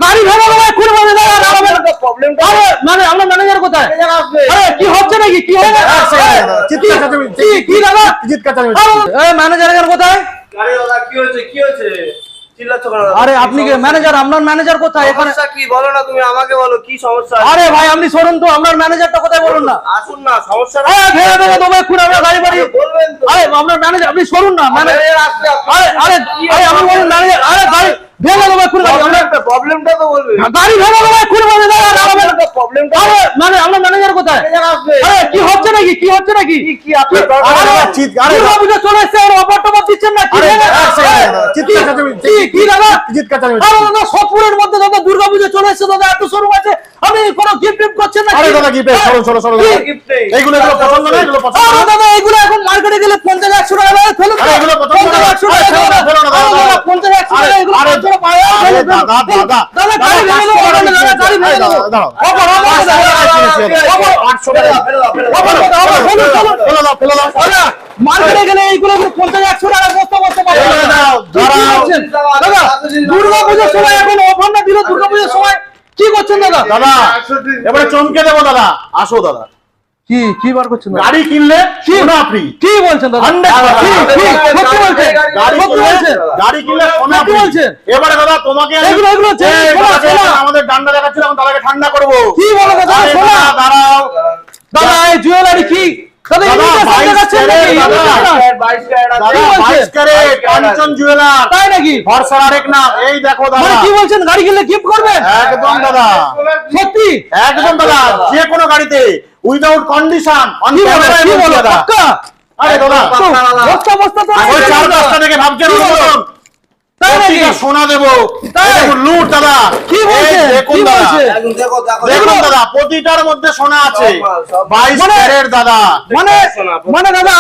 গাড়ি ভেঙে দেবো এক্ষুনি বলে দাও। আরে মানে আমরা ম্যানেজার কোথায়? আরে কি হচ্ছে নাকি? কি হয়ে গেছে? কি দাদা? ম্যানেজার কোথায়? আরে দাদা কি হয়েছে? কি হয়েছে? চিল্লাচ্ছ কেন? আরে আপনি কি ম্যানেজার? আপনার ম্যানেজার কোথায়? এখানে সমস্যা কি বলো না, তুমি আমাকে বলো কি সমস্যা? আরে ভাই আপনি শুনুন তো, আপনার ম্যানেজারটা কোথায় বলুন না। আসুন না, সমস্যা না। আরে ভেঙে দেবো তোমায় এক্ষুনি আমরা গাড়ি বাড়ি। বলবেন তো। আরে আপনার ম্যানেজার, আপনি শুনুন না ম্যানেজার। আসবে আরে আরে আরে আপনি বলুন ম্যানেজার। আরে গাড়ি ভেঙে দেবো এক্ষুনি গাড়ি। আমরা প্রবলেমটা তো বলবে। গাড়ি ভেঙে দেবো এক্ষুনি বলে দাও। প্রবলেমটা আরে মানে আপনার ম্যানেজার কোথায়? আসবে। আরে কি হচ্ছে নাকি? কি হচ্ছে নাকি? কি আপনার দুর্গাপূজা চলে এসছে, আর অফার টফার দিচ্ছেন না? কি দাদা? আরে দাদা সতপুরের মধ্যে দাদা দুর্গাপূজা চলে এসছে দাদা, এত শোরুম আছে, আপনি কোনো গিফট টিফট করছেন না? আরে দাদা গিফট সরো এইগুলো পছন্দ না, এগুলো পছন্দ আরে দাদা এগুলো এখন মার্কেটে গেলে 50-100 টাকা লাগে, ফেলে দাও। আরে এগুলো পছন্দ না। 50-100 টাকা ফেলো না, ফেলো না, দাদা। আরে দাদা 50-100 টাকা এগুলো আরে 500 টাকা পাওয়া যায়, আরে ফেলে দাও। দাদা দাদা গাড়ি ভেঙে দেবো, দাদা গাড়ি ভেঙে দেবো। দাঁড়াও। অফার অফার দাদা, অফার 800 টাকা অফার দাদা, অফার চলুন চলুন। ফেলো দাও দাদা মার্কেটে গেলে এইগুলো 50-100 টাকা বস্তা বস্তা পাওয়া যায়। ফেলে দাও, কি করছেন? দাদা দুর্গাপূজার সময় এখন অফার না দিলে দুর্গাপূজার সময় কি করছেন দাদা? দাদা এবারে চমকে দেবো দাদা। আসো দাদা, কি বার করছেন দাদা? গাড়ি কিনলে সোনা ফ্রি। কি বলছেন দাদা? 100% কি সত্যি বলছেন? গাড়ি সত্যি বলছেন? গাড়ি কিনলে সোনা সত্যি ফ্রি। বলছেন? এবারে দাদা তোমাকে এগুলো হচ্ছে এই সোনা, দাদা, সোনা। আমাদের ডান্ডা দেখাচ্ছিলাম, তাদেরকে ঠান্ডা করবো। কি বলো দাদা? আরে সোনা? দাদা, দাঁড়াও দাদা এই জুয়েলারি কি দাদা? দাদা, এগুলো সামনে 22 যাচ্ছেন নাকি? ক্যারেট, এগুলো দাদা। না। দাদা কি বলছেন? 22 ক্যারেট কাঞ্চন জুয়েলার, তাই নাকি? ভরসার আরেক নাম। এই দেখো দাদা, মানে কি বলছেন, গাড়ি কিনলে গিফট করবেন? একদম দাদা, সত্যি? একদম দাদা, যে কোনো গাড়িতে উইদাউট কন্ডিশন অন কি বলো? ক্যামেরা কি বলো? দাদা। পাক্কা? আরে দাদা, তো বস্তা বস্তা তো ওই আছে চার দাদা। পাঁচটা থেকে ভাবছেন কি বলো? অনুমোদন। তাই নাকি? প্রতিটা সোনা দেবো, তাই? এই দেখুন লুট দাদা। কি বলছেন? এই দেখুন কি দাদা, বলছেন? দেখো দেখো দেখুন দাদা, প্রতিটার মধ্যে সোনা আছে। সব 22 মানে- ক্যারেট দাদা, মানে মানে দাদা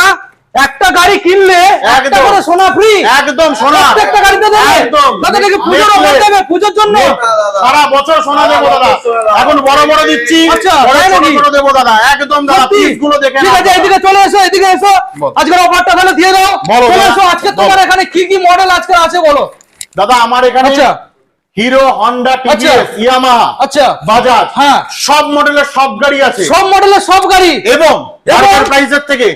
একটা গাড়ি কিনলে একটা একদম। করে সোনা ফ্রি। একদম সোনা, প্রত্যেকটা গাড়িতে দেবে? একদম। দাদা নাকি পুজোর অফার Necklace, দেবে পুজোর জন্য? সারা বছর সোনা দেবো দাদা। এখন বড় বড় দিচ্ছি, আচ্ছা, বড় তাই ছোট নাকি? ছোট দেবো দাদা। একদম দাদা, সত্যি? পিস গুলো দেখে ঠিক নাও আছে, দাদা। এদিকে চলে এসো, এদিকে এসো। বল। আজকের অফারটা তাহলে দিয়ে দাও। বলো চলে দাদা। এসো, আজকে বল। তোমার এখানে কি কি মডেল আজকে আছে বলো। দাদা আমার এখানে আচ্ছা। হিরো, হন্ডা, আচ্ছা। টিভিএস, ইয়ামাহা, আচ্ছা বাজাজ, হ্যাঁ। সব মডেলের সব গাড়ি আছে। সব মডেলের সব গাড়ি। এবং এবং? মার্কেট প্রাইসের থেকে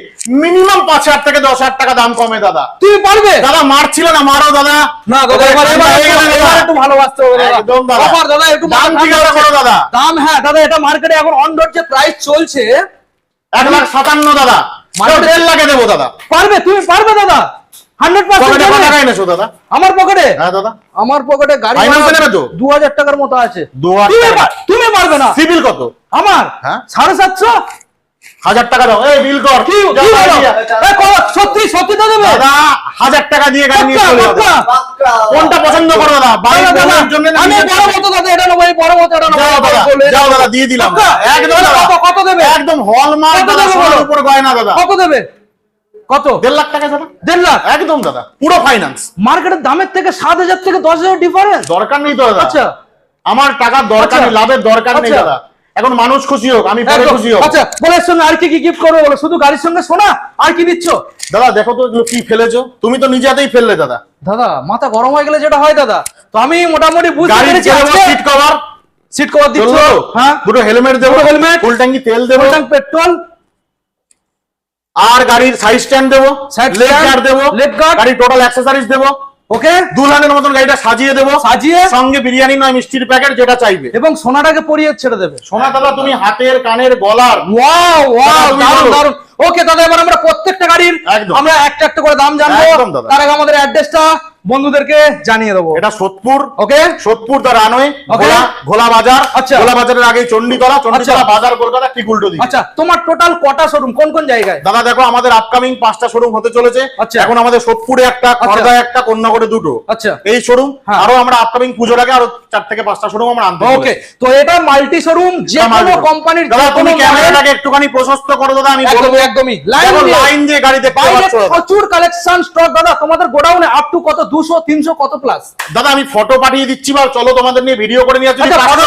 মিনিমাম 5,000 থেকে 10,000 টাকা দাম কমে দাদা। তুমি পারবে? দাদা মারছিল না, মারো দাদা। না দাদা এবার একটু ভালোবাসতে হবে দাদা। একদম দাদা। অফার দাদা একটু দাম জিজ্ঞাসা করো দাদা। দাম হ্যাঁ দাদা, এটা মার্কেটে এখন অন রোড যে প্রাইস চলছে 1,57,000 দাদা, মার্কেটে- 1.5 লাখে দেবো দাদা। পারবে? তুমি পারবে দাদা? 100% পকেটে দেবে? কত টাকা এনেছো দাদা? আমার পকেটে হ্যাঁ দাদা, আমার পকেটে গাড়ি Finance এ নেবে তো? 2000 টাকার মতো আছে। 2000 তুমি টাকা। তুমি পারবে না? সিভিল কত? আমার হ্যাঁ? 750। 1,000 টাকা দাও। এই বিল কর। কি যাও, কি বলো? দিয়া। সত্যি সত্যি তো দেবে? দাদা 1,000 টাকা দিয়ে গাড়ি নিয়ে পাক্কা, চলে যাও। পাক্কা। কোনটা পছন্দ করো দাদা? বাড়ির দাদা, বউয়ের জন্য না আমি নিজের বড় জন্য? মতো দাদা এটা নেবো, এই বড় মতো এটা নেবো। যাও দাদা, বলে যাও নেবো। দাদা, দিয়ে দিলাম। পাক্কা? একদম দাদা। কত দেবে? একদম হলমার্ক কত দাদা, দেবে সোনার বলো? উপর গয়না দাদা। কত দেবে? কত? 1.5 লাখ টাকা দাদা। 1.5 লাখ? একদম দাদা, পুরো ফাইন্যান্স। মার্কেটের দামের থেকে 7,000 থেকে 10,000 ডিফারেন্স। দরকার নেই তো দাদা। আচ্ছা আমার টাকার দরকার আচ্ছা। নেই, লাভের দরকার নেই আচ্ছা। দাদা। এখন মানুষ খুশি হোক, আমি পরে একদম। খুশি হোক। আচ্ছা বলের সঙ্গে আর কি কি গিফট করবো বলো? শুধু গাড়ির সঙ্গে সোনা আর কি দিচ্ছ? দাদা দেখো তো এগুলো কি ফেলেছো, তুমি তো নিজে হাতেই ফেললে দাদা। দাদা মাথা গরম হয়ে গেলে যেটা হয় দাদা, তো আমি মোটামুটি বুঝতে গাড়ির পেরেছি। সিট কভার, সিট কভার দিচ্ছ? হ্যাঁ। দুটো হেলমেট দেবো, দুটো helmet, ফুল ট্যাঙ্কি তেল দেবো, পেট্রোল, আর গাড়ির সাইড স্ট্যান্ড দেবো, Side লেগ stand, গার্ড দেবো, leg guard, গাড়ির টোটাল অ্যাক্সেসরিজ দেবো, ওকে। দুলহানের মতন গাড়িটা সাজিয়ে দেবো, সাজিয়ে সঙ্গে বিরিয়ানি নয় মিষ্টির প্যাকেট যেটা চাইবে। এবং সোনাটাকে পরিয়ে ছেড়ে দেবে। সোনা দাদা তুমি হাতের, কানের, গলার, ওয়াও ওয়াও, তুমি দারুণ বলো। দারুণ। ওকে দাদা, এবার আমরা প্রত্যেকটা গাড়ির একদম। আমরা একটা একটা করে দাম জানবো। একদম দাদা। তার আগে আমাদের অ্যাড্রেসটা বন্ধুদেরকে জানিয়ে দেবো। এটা সোদপুর, ওকে সোদপুর দা রানওয়ে, Okay. ঘোলা বাজার। আচ্ছা। ঘোলা বাজারের আগে চণ্ডীতলা, চণ্ডীতলা বাজার কলকাতা, ঠিক উল্টো দিকে। আচ্ছা, তোমার টোটাল কটা শোরুম, কোন কোন জায়গায়? দাদা দেখো আমাদের আপকামিং 5টা শোরুম হতে চলেছে। আচ্ছা। এখন আমাদের সোদপুরে একটা, খড়দায় একটা, কন্যাগড়ে 2টো। আচ্ছা এই শোরুম। হ্যাঁ। আরো আমরা আপকামিং পুজোর আগে আরো 4 থেকে 5টা শোরুম আমরা আনতে ওকে, তো এটা মাল্টি শোরুম, যে কোনো কোম্পানির দাদা যে তুমি কোনো ক্যামেরাটাকে একটুখানি প্রশস্ত করো দাদা, আমি বলবো। একদমই দেখো লাইন দিয়ে গাড়ি দেখতে বাইরে পাচ্ছ দাদা। প্রচুর কালেকশন স্টক দাদা তোমাদের গোডাউনে, আপ টু কত 200 300 কত প্লাস। দাদা আমি ফটো পাঠিয়ে দিচ্ছি, বা চলো তোমাদের নিয়ে ভিডিও করে নিয়ে আসছি। আচ্ছা, photo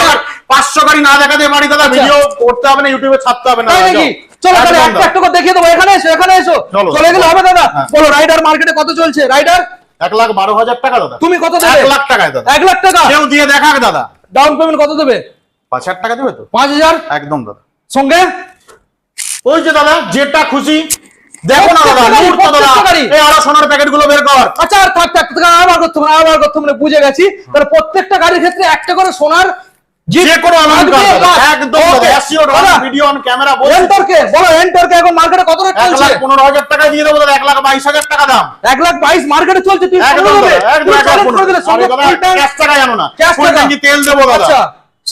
500 গাড়ি না দেখাতে পারি দাদা, ভিডিও করতে হবে না, ইউটিউবে ছাড়তে হবে না। তাই নাকি? চলো তাহলে একদম একটা দাদা। একটা করে দেখিয়ে দেবো। এখানে এসো, এখানে এসো। চলো। চলে গেলে হবে দাদা। হ্যাঁ। বলো রাইডার মার্কেটে কত চলছে রাইডার? 1,12,000 টাকা দাদা। তুমি কত দেবে? 1 লাখ টাকায় দাদা। 1 লাখ টাকা কেউ দিয়ে দেখাক দাদা। ডাউন পেমেন্ট কত দেবে? 5,000 টাকা দেবে তো? 5,000 একদম দাদা। সঙ্গে ওই যে দাদা যেটা খুশি দেখো না দাদা, প্রত্যেকটা লুট তো দাদা। প্রত্যেকটা গাড়ি। এই আরো সোনার প্যাকেট গুলো বের কর। আচ্ছা আর থাক থাক থাক, আবার করতে হবে বুঝে গেছি। তাহলে প্রত্যেকটা গাড়ির ক্ষেত্রে একটা করে সোনার যে কোনো অলংকার দাদা, একদম দাদা, ওকে। অ্যাসিওর অন দাদা, ভিডিও অন ক্যামেরা বল। এন্টরকে বলো, এন্টরকে এখন মার্কেটে কত রেট চলছে? 1,15,000 টাকা দিয়ে দেবো দাদা। 1,22,000 টাকা দাম। 1,22,000 মার্কেটে চলছে, তুই একদম কত দেবে? দাদা, একদম তুই 1,15,000 challenge করে দিলে সঙ্গে দাদা, full tank- ক্যাশ টাকা জানো না, ক্যাশ ফুল টাকা। ট্যাঙ্কি তেল দেবো দাদা। আচ্ছা,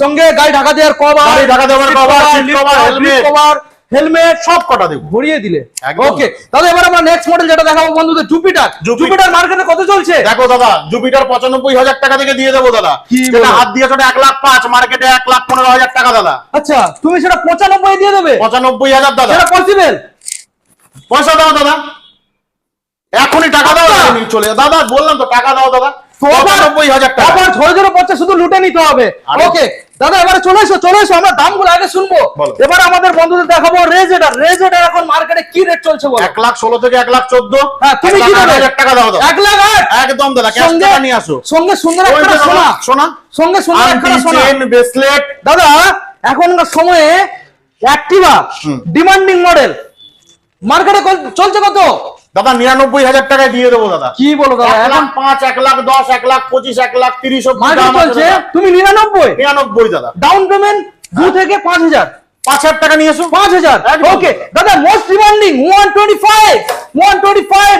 সঙ্গে গাড়ি ঢাকা দেওয়ার কভার, গাড়ি ঢাকা দেওয়ার cover, seat cover, helmet। Cover, helmet সব কটা দেবো। ভরিয়ে দিলে। একদম। ওকে, তাহলে এবার আমরা নেক্সট মডেল যেটা দেখাবো বন্ধুদের, জুপিটার। জুপিটার মার্কেটে কত চলছে? দেখো দাদা, জুপিটার 95,000 টাকা থেকে দিয়ে দেবো দাদা। কি যেটা বলো? হাত দিয়ে ওটা 1,05,000, মার্কেটে 1,15,000 টাকা দাদা। আচ্ছা, তুমি সেটা 95 দিয়ে দেবে? 95,000 দাদা। সেটা পসিবল? পয়সা দাও দাদা, এখনই টাকা দাও। আচ্ছা। আমি চলে যা। দাদা বললাম তো টাকা দাও দাদা। 95,000 টাকা। আবার ঝরে ঝরে পড়ছে, শুধু লুটে নিতে হবে। আরে- ওকে দাদা, এবারে চলে এসো, আমরা দামগুলো আগে শুনবো। বলো। এবার আমাদের বন্ধুদের দেখাবো রেজেডার এখন মার্কেটে কি রেট চলছে বলো। 1,16,000 থেকে 1,14,000। হ্যাঁ, তুমি কি দেবে? 1,08,000 টাকা দাও দাদা। 1,08,000 একদম দাদা, ক্যাশ সঙ্গে টাকা নিয়ে আসো। সঙ্গে সুন্দর ওই একটা যে সোনা, দাদা, সোনা, সঙ্গে সুন্দর আংটি, একটা সোনা। Chain, bracelet. দাদা এখনকার সময়ে অ্যাক্টিভা ডিমান্ডিং মডেল মার্কেটে চলছে কত? দাদা 99,000 টাকায় দিয়ে দেবো দাদা। কি বলো দাদা, এখন 1,05,000, 1,10,000, 1,25,000, 1,30,000 অব্দি মার্কেট দাম আছে চলছে দাদা। তুমি 99, 99 দাদা। ডাউন পেমেন্ট 2 থেকে 5,000। 5,000 টাকা নিয়ে এসো। 5,000 একদম। ওকে দাদা, মোস্ট ডিমান্ডিং 125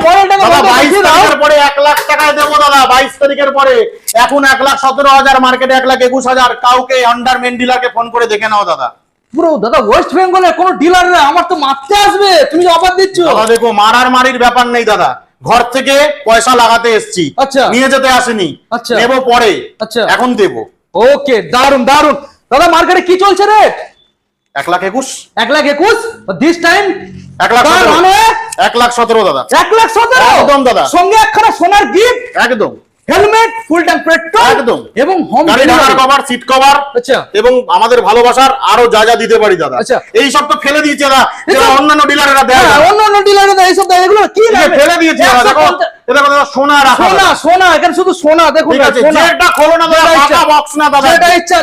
মডেলটাকে দাদা বন্ধ 22 করে দাও। তারিখের পরে 1 লাখ টাকায় দেবো দাদা। 22 তারিখের পরে। এখন 1,17,000, মার্কেটে 1,21,000। কাউকে আন্ডার মেন ডিলারকে ফোন করে দেখে নাও দাদা। পুরো দাদা ওয়েস্ট বেঙ্গলে কোন ডিলার আমার তো মারতে আসবে, তুমি অফার দিচ্ছ। দাদা দেখো, মারার ব্যাপার নেই দাদা। ঘর থেকে পয়সা লাগাতে এসেছি, আচ্ছা। নিয়ে যেতে আসেনি। আচ্ছা। নেবো পরে, আচ্ছা। এখন দেবো। ওকে, দারুন দারুন। দাদা মার্কেটে কি চলছে রেট? 1,21,000, 1,21,000 দিস টাইম 1,17,000, মানে 1,17,000 দাদা। 1,17,000 একদম দাদা। সঙ্গে একখানা সোনার গিফট, একদম হেলমেট, ফুল ট্যাঙ্ক পেট্রোল একদম। এবং হোম গাড়ি ঢাকার কভার, সিট কভার, আচ্ছা এবং আমাদের ভালোবাসার আরো যা যা দিতে পারি দাদা। আচ্ছা। এই সব তো ফেলে দিয়েছে দাদা, যেটা এসব- অন্যান্য ডিলারেরা দেয় না। অন্য ডিলারে এইসব দেয়, এগুলো কি এই যে লাগবে? ফেলে দিয়েছে দাদা, দেখো 150 এটা দাদা সোনা রাখা সোনা দাদা। সোনা, এখানে শুধু সোনা, দেখুন ঠিক না, আছে, সোনা। যেটা খোলো না দাদা, যেটা ইচ্ছা। ফাঁকা বক্স না দাদা। যেটা ইচ্ছা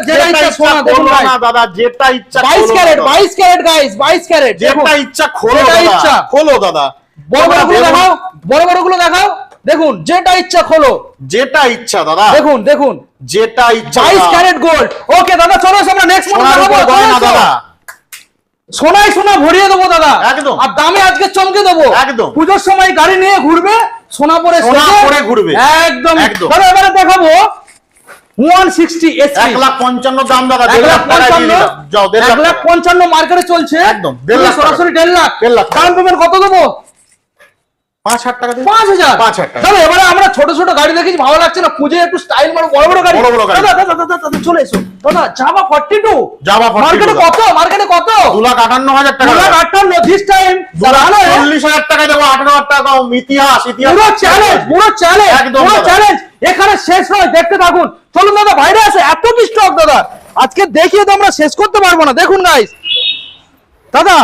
সোনা, দেখুন খোলো ভাই। না দাদা, যেটা ইচ্ছা 22 খোলো ক্যারেট, দাদা। 22 ক্যারেট গাইস, 22 ক্যারেট। যেটা ইচ্ছা খোলো যেটা দাদা, ইচ্ছা। খোলো দাদা। বড় বড় গুলো দেখুন, দেখাও, বড় বড় গুলো দেখাও। দেখুন, যেটা ইচ্ছা খোলো। যেটা ইচ্ছা দাদা, দেখুন দেখুন, যেটা ইচ্ছা 22 দাদা। Carat gold. ওকে দাদা, চলো আমরা নেক্সট মডেল সোনার দেখাবো। উপর গয়না চলো, দাদা। সোনায় সোনা ভরিয়ে দেবো দাদা, একদম। আর দামে আজকে চমকে দেবো। একদম। পুজোর সময় গাড়ি নিয়ে ঘুরবে, সোনা পরে সোনা সেজে। পরে ঘুরবে। একদম একদম। দাদা, এবারে দেখাবো 160 SP 1,55,000 দাম দাদা। 1,00,000 টাকা দিয়ে দিলাম। যাও 1,50,000 টাকা। 1,55,000 মার্কেটে চলছে। একদম, তুমি 1,50,000 সরাসরি 1,50,000 1,50,000 ডাউন পেমেন্ট কত দেবো? 5,000 টাকা দিয়ে 5,000 5,000 টাকা। দাদা, এবারে আমরা ছোট ছোট গাড়ি দেখেছি, ভালো লাগছে না, পুজোয় একটু স্টাইল মারো, বড় বড় গাড়ি। বড় বড় গাড়ি। দাদা দাদা দাদা দাদা, চলে এসো দাদা। জাভা 42 জাভা 42 মার্কেটে দাদা। কত? মার্কেটে কত? 2,58,000 টাকা দাদা। 2,58,000 দিস টাইম। 40,000 টাকা দেবো। 18,000 টাকা কম। ইতিহাস পুরো চ্যালেঞ্জ, পুরো চ্যালেঞ্জ, একদম পুরো দাদা। চ্যালেঞ্জ। এখানে শেষ নয়, দেখতে থাকুন। চলুন দাদা, বাইরে আছে এত কি স্টক দাদা, আজকে দেখিয়ে তো আমরা শেষ করতে পারবো না। দেখুন গাইস, দাদা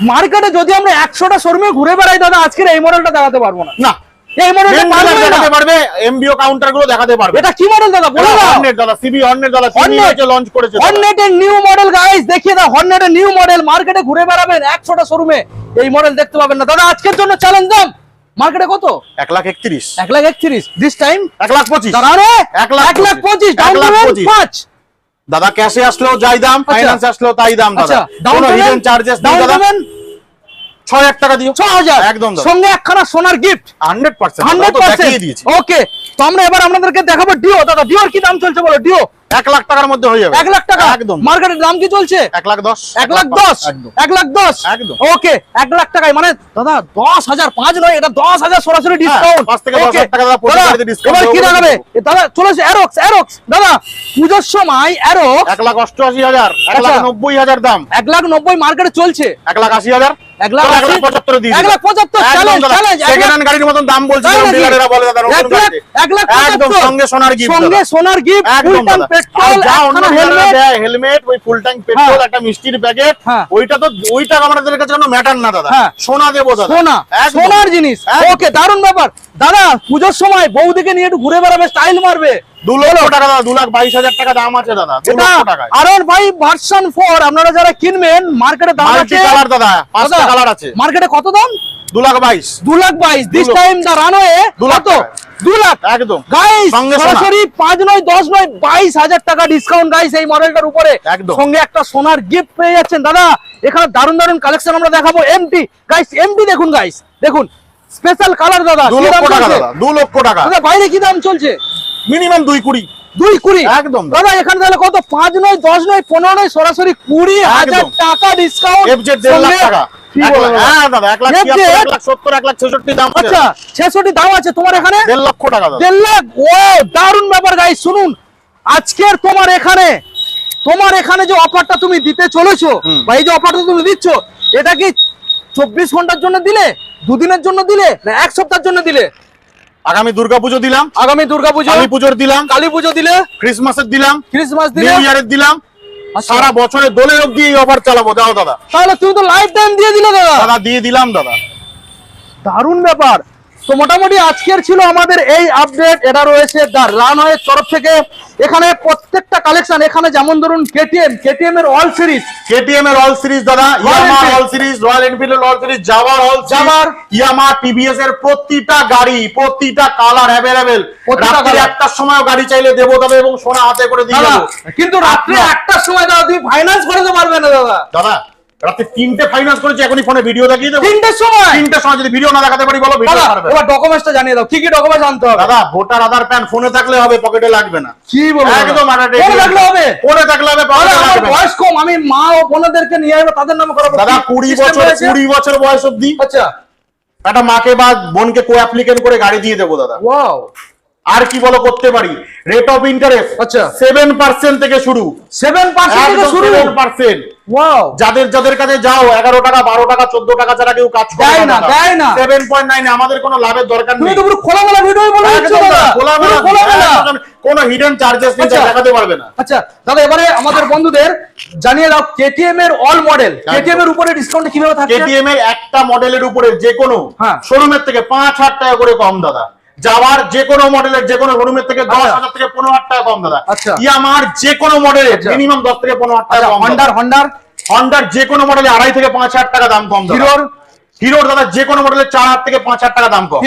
মার্কেটে যদি আমরা 100টা শোরুমে ঘুরে বেড়াই দাদা, আজকের এই মডেলটা দেখাতে পারবো না। না, এই মডেলটা মেন পারবো ডিলার না। দেখাতে পারবে, এমবিও কাউন্টার গুলো দেখাতে পারবে। এটা কি মডেল দাদা, বলে দাও। হর্নেট দাদা, সিবি হর্নেট দাদা, হর্নেট লঞ্চ করেছে দাদা। হর্নেটের নিউ মডেল গাইস, দেখিয়ে দাও। হর্নেটের নিউ মডেল, মার্কেটে ঘুরে বেড়াবেন 100টা শোরুমে, এই মডেল দেখতে পাবেন না দাদা। আজকের জন্য চ্যালেঞ্জ দাম মার্কেটে কত? 1,31,000, 1,31,000 দিস টাইম। 1,25,000 দাদা রে 1,25,000 ডাউন পেমেন্ট 1,25,000 5। দাদা। ক্যাশে আসলেও যাই দাম, ফাইন্যান্স আসলেও তাই দাম দাদা। আচ্ছা, ডাউন কোনো হিডেন পেমেন্ট চার্জেস নেই ডাউন দাদা। পেমেন্ট 6,000 টাকা দিও। 6,000 একদম দাদা। সঙ্গে একখানা সোনার গিফট 100% দাদা, তো দেখিয়ে দিয়েছি। 100%। ওকে, তো আমরা এবার আপনাদেরকে দেখাবো ডিও। দাদা ডিওর কি দাম চলছে বলো? ডিও 1 লাখ টাকার মধ্যে হয়ে যাবে। 1 লাখ টাকা একদম। মার্কেটের দাম কি চলছে? 1,10,000 1,10,000 একদম। 1,10,000 একদম। ওকে, 1 লাখ টাকায় মানে দাদা 10,000 5 নয়, এটা 10,000 সরাসরি ডিসকাউন্ট। 5 থেকে 10,000 টাকা দাদা, প্রতি গাড়িতে discount এবার কি দেবো। লাগাবে দাদা? চলে এসে অ্যারোক্স দাদা, পুজোর সময় অ্যারোক্স 1,88,000, আচ্ছা। 1,90,000 দাম। 1,90,000 মার্কেটে চলছে। 1,80,000 1,75,000 দিয়ে দিলাম। 1,75,000 চ্যালেঞ্জ চ্যালেঞ্জ সেকেন্ড হ্যান্ড গাড়ির মতন দাম বলছে ডিলাররা বলে দাদা নতুন গাড়িতে 1,75,000 একদম সঙ্গে সোনার গিফট সঙ্গে সোনার gift full tank petrol helmet ওই ফুল ট্যাঙ্ক পেট্রোল একটা মিষ্টির প্যাকেট ওইটা আমাদের কাছে কোনো ম্যাটার না দাদা সোনা দেবো দাদা সোনা সোনার জিনিস ওকে দারুণ ব্যাপার দাদা পূজোর সময় বউদিকে নিয়ে একটু ঘুরে বেড়াবে স্টাইল মারবে 2 লক্ষ টাকা দাদা 2,22,000 টাকা দাম আছে দাদা 2 লক্ষ টাকা R1 ভার্সন 4 আপনারা যারা কিনবেন মার্কেটে দাম আছে মাল্টি কালার দাদা 5টা কালার আছে মার্কেটে কত দাম 2,22,000 this time the runway 2 lakh 2 lakh একদম গাইস সঙ্গে সরাসরি 5 নয় 10 নয় 22,000 টাকা ডিসকাউন্ট গাইস এই মডেলটার উপরে সঙ্গে একটা সোনার গিফট পেয়ে যাচ্ছেন দাদা এখানে দারুণ দারুণ কালেকশন আমরা দেখাবো এমটি গাইস এমটি দেখুন গাইস দেখুন স্পেশাল কালার দাদা 2 লক্ষ টাকা দাদা 2 লক্ষ টাকা দাদা বাইরে কি দাম চলছে মিনিমাম 220 একদম দাদা এখানে তাহলে কত 5 নয় 10 নয় 15 নয় সরাসরি 20,000 টাকা ডিসকাউন্ট এফজেড 1.5 লাখ টাকা হ্যাঁ দাদা 1,70,000 1,66,000 দাম আচ্ছা 66 দাম আছে তোমার এখানে 1.5 লক্ষ টাকা দাদা 1.5 লাখ ও দারুণ ব্যাপার গাইস শুনুন আজকের তোমার এখানে যে অফারটা তুমি দিতে চলেছো বা এই যে অফারটা তুমি দিচ্ছ এটা কি 24 ঘন্টার জন্য দিলে 2 দিনের জন্য দিলে না 1 সপ্তাহের জন্য দিলে আগামী দুর্গাপূজা দিলাম কালী পুজোর দিলাম কালী পুজো দিলে ক্রিসমাসের দিলাম ক্রিসমাস দিলে নিউ ইয়ারের দিলাম সারা বছরে দোলের অবধি এই অফার চালাবো দাও দাদা তাহলে তুমি তো লাইফ টাইম দিয়ে দিলে দাদা দিয়ে দিলাম দাদা দারুণ ব্যাপার তো মোটামুটি আজকের ছিল আমাদের এই আপডেট এটা রয়েছে দা রানওয়ের তরফ থেকে এখানে প্রত্যেকটা কালেকশন এখানে যেমন ধরুন কেটিএম এর অল সিরিজ দাদা Yamaha all series Royal Enfield all series জাভার ইয়ামাহা টিভিএস এর প্রতিটা গাড়ি প্রতিটা কালার अवेलेबल রাত্রি 1টার সময় গাড়ি চাইলে দেবো তবে এবং সোনা হাতে করে দিয়ে দেবো কিন্তু রাত্রি 1টার সময় দাদা তুমি ফাইনান্স করতে পারবে না দাদা রাতে 3টে ফাইনান্স করেছি এখনই ফোনে ভিডিও দেখিয়ে দেবো 3টের সময় যদি ভিডিও না দেখাতে পারি বলো ভিডিও পারবে এবার ডকুমেন্টসটা জানিয়ে দাও কি কি ডকুমেন্টস আনতে হবে দাদা ভোটার আধার প্যান ফোনে থাকলে হবে পকেটে লাগবে না কি বলবো একদম ফোনে থাকলে হবে পকেটে লাগবে না বয়স কম আমি মা ও বোনদেরকে নিয়ে আসব তাদের নামে করাবো দাদা 20 বছর বয়স অবধি আচ্ছা একটা মাকে বা বোনকে কো অ্যাপ্লিকেশন করে গাড়ি দিয়ে দেবো দাদা ওয়াও আর কি বলো করতে পারি রেট অফ ইন্টারেস্ট আচ্ছা 7% থেকে শুরু 7% থেকে শুরু 7% ওয়াও যাদের কাছে যাও 11 টাকা 12 টাকা 14 টাকা ছাড়া কেউ কাজ করে না দেয় না 7.9 আমাদের কোনো লাভের দরকার নেই তুমি তো পুরো খোলামেলা ভিডিও বলে দিচ্ছ দাদা খোলামেলা কোনো হিডেন চার্জেস নেই দেখাতে পারবে না আচ্ছা দাদা এবারে আমাদের বন্ধুদের জানিয়ে দাও কেটিএম এর অল মডেল কেটিএম এর উপরে ডিসকাউন্ট কিভাবে থাকে কেটিএম এর একটা মডেলের উপরে যে কোনো শোরুমের থেকে 5,000 টাকা করে কম দাদা জাভার যে কোনো মডেলের যে কোনো শোরুমের থেকে 10,000 থেকে 15,000 টাকা কম দাদা ইয়ামাহার যে কোনো মডেলের মিনিমাম 10 থেকে 15,000 টাকা কম হন্ডার যে কোনো মডেলে 2.5 থেকে 5,000 টাকা দাম কম দাদা হিরোর দাদা যে কোনো মডেলের 4,000 থেকে 5,000 টাকা দাম কম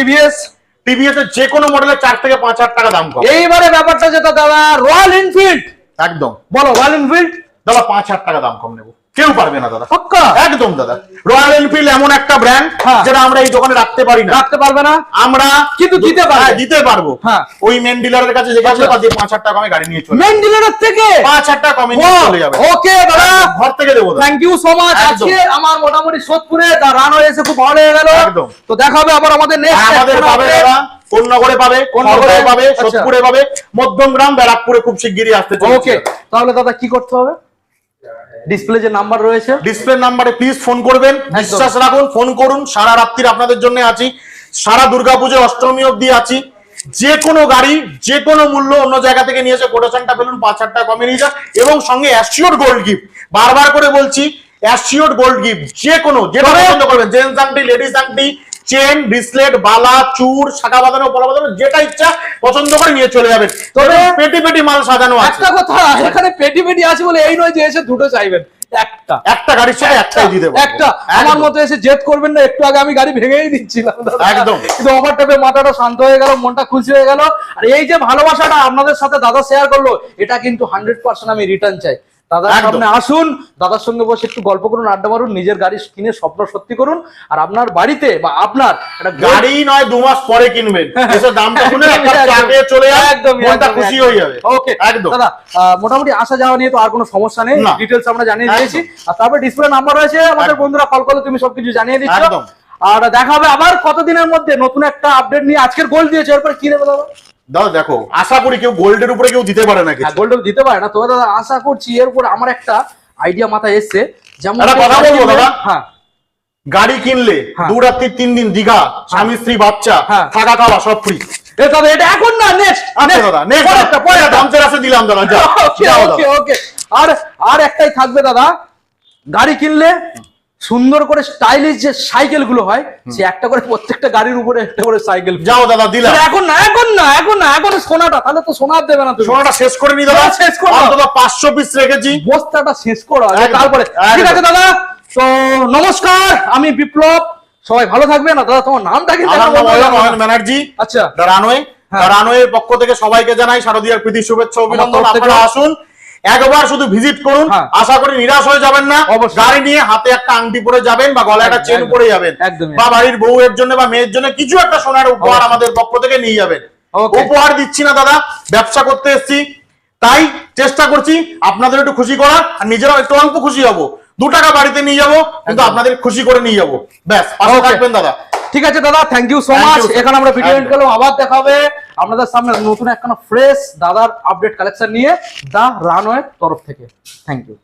টিভিএস এর যে কোনো মডেলের 4 থেকে 5,000 টাকা দাম কম এইবারে ব্যাপারটা যেটা দাদা রয়্যাল এনফিল্ড একদম বলো রয়্যাল এনফিল্ড দাদা 5,000 টাকা দাম কম নেব কেউ পারবে না দাদা পাক্কা একদম দাদা রয়্যাল এনফিল্ড এমন একটা ব্র্যান্ড যেটা আমরা এই দোকানে রাখতে পারি না রাখতে পারবে না আমরা কিন্তু দিতে পারবো ওই মেন ডিলারের কাছে জিজ্ঞাসা করে 5,000 টাকা কমে গাড়ি নিয়ে চলে মেন ডিলারের থেকে 5,000 টাকা কমে নিয়ে চলে যাবে ওকে দাদা ঘর থেকে দেবো থ্যাংক ইউ সো মাচ আজকে আমার মোটামুটি সোদপুরে দা রানওয়ে এসে খুব ভালো হয়ে গেল একদম তো দেখা হবে আবার আমাদের নেক্সট আমাদের পাবে দাদা কোন্নগরে পাবে সোদপুরে পাবে মধ্যমগ্রাম ব্যারাকপুরে খুব শিগগিরই আসতে চলেছে ওকে তাহলে দাদা কি করতে হবে ডিসপ্লে যে নাম্বার রয়েছে ডিসপ্লে নাম্বারে প্লিজ ফোন করবেন বিশ্বাস রাখুন ফোন করুন সারা রাত্রি আপনাদের জন্য আছি সারা দুর্গাপূজা অষ্টমী অবধি আছি যে কোনো গাড়ি যে কোনো মূল্য অন্য জায়গা থেকে নিয়ে এসে কোটেশনটা পেলুন 5,000 টাকা কমে নিয়ে যান এবং সঙ্গে অ্যাসিওর গোল্ড গিফট বারবার করে বলছি অ্যাসিওর গোল্ড গিফট যে কোনো যেটা পছন্দ করবেন জেন্টস আংটি লেডিস আংটি চেন ব্রেসলেট বালা চূড় শাখা বাঁধানো পলা বাঁধানো যেটা ইচ্ছা পছন্দ করে নিয়ে চলে যাবেন তবে পেটি মাল সাজানো আছে একটা কথা এখানে পেটি আছে বলে এই নয় যে এসে দুটো চাইবেন একটা গাড়ির সাথে একটাই দিয়ে দেব একটা আমার মতো এসে জেদ করবেন না একটু আগে আমি গাড়ি ভেঙেই দিচ্ছিলাম একদম কিন্তু অফারটা পেয়ে মাথাটা শান্ত হয়ে গেল মনটা খুশি হয়ে গেল আর এই যে ভালোবাসাটা আপনাদের সাথে দাদা শেয়ার করলো এটা কিন্তু 100% আমি রিটার্ন চাই দাদার সামনে আসুন দাদার সঙ্গে বসে একটু গল্প করুন আড্ডা মারুন নিজের গাড়ি কিনে স্বপ্ন সত্যি করুন আর আপনার বাড়িতে বা আপনার একটা গাড়ি নয় 2 মাস পরে কিনবেন এসে দামটা শুনে একটা চাকে চলে যাবে একদম মনটা খুশি হয়ে যাবে ওকে একদম দাদা মোটামুটি আসা যাওয়া নিয়ে তো আর কোনো সমস্যা নেই ডিটেইলস আমরা জানিয়ে দিয়েছি আর তারপর ডিসপ্লে নাম্বার রয়েছে আমাদের বন্ধুরা কল করলে তুমি সবকিছু জানিয়ে দিচ্ছ একদম আর দেখা হবে আবার কতদিনের মধ্যে নতুন একটা আপডেট নিয়ে আজকের গোল দিয়েছে এরপর কি দেবে দাদা দাদা দেখো আশা করি কেউ গোল্ডের উপরে কেউ দিতে পারে না কিছু গোল্ড দিতে পারে না তো দাদা আশা করছি এর উপর আমার একটা আইডিয়া মাথায় এসছে যেমন কথা বলবো দাদা হ্যাঁ গাড়ি কিনলে হ্যাঁ। 2 রাত্রি 3 দিন দীঘা, স্বামী স্ত্রী বাচ্চা, হ্যাঁ। থাকা খাওয়া সব ফ্রি। এ দাদা এটা এখন না, নেক্সট আচ্ছা দাদা, নেক্সট পরে দামচের আছে দিলাম দাদা, যাও ওকে যাও ওকে দাদা। ওকে। আর একটাই থাকবে দাদা, গাড়ি কিনলে সুন্দর করে স্টাইলিশ যে সাইকেল গুলো হয়, সে একটা করে প্রত্যেকটা গাড়ির উপরে একটা করে সাইকেল। যাও দাদা দিলাম। এখন না এখন না এখন না, এখন সোনাটা, তাহলে তো সোনার দেবে না তুমি। সোনাটা শেষ করে নি দাদা, হ্যাঁ, শেষ করো। অন্তত 500 পিস রেখেছি। বস্তাটা শেষ করো আগে, একদম, তারপরে ঠিক একদম। আছে দাদা। তো নমস্কার, আমি বিপ্লব, সবাই ভালো থাকবে না দাদা। তোমার নামটা কি? আমার নাম অয়ন ব্যানার্জি। আচ্ছা, দ্য রানওয়ে। হ্যাঁ। দ্য রানওয়ের পক্ষ থেকে সবাইকে জানাই শারদীয়ার প্রীতি শুভেচ্ছা অভিনন্দন। তরফ থেকে। আপনারা আসুন, একবার শুধু ভিজিট করুন, হ্যাঁ। আশা করি নিরাশ হয়ে যাবেন না। অবশ্যই। গাড়ি নিয়ে হাতে একটা আংটি পরে যাবেন বা গলায় একটা চেন একদম, পরে যাবেন, একদমই। বা বাড়ির বউয়ের জন্য বা মেয়ের জন্য কিছু একটা সোনার উপহার অবশ্যই। আমাদের পক্ষ থেকে নিয়ে যাবেন। Okay. উপহার দিচ্ছি না দাদা, ব্যবসা করতে এসেছি, তাই চেষ্টা করছি আপনাদের একটু খুশি করার, আর নিজেরাও একটু অল্প খুশি হব। 2 টাকা বাড়িতে নিয়ে যাবো, কিন্তু একদম। আপনাদের খুশি করে নিয়ে যাবো। ব্যাস, পাশে Okay. থাকবেন দাদা। ঠিক আছে দাদা, thank you so Thank much. you. এখানে আমরা ভিডিও এন্ড একদম। করলাম, আবার দেখা হবে আপনাদের সামনে নতুন একটা ফ্রেশ দাদার আপডেট কালেকশন নিয়ে, দা রানওয়ে তরফ থেকে। Thank you.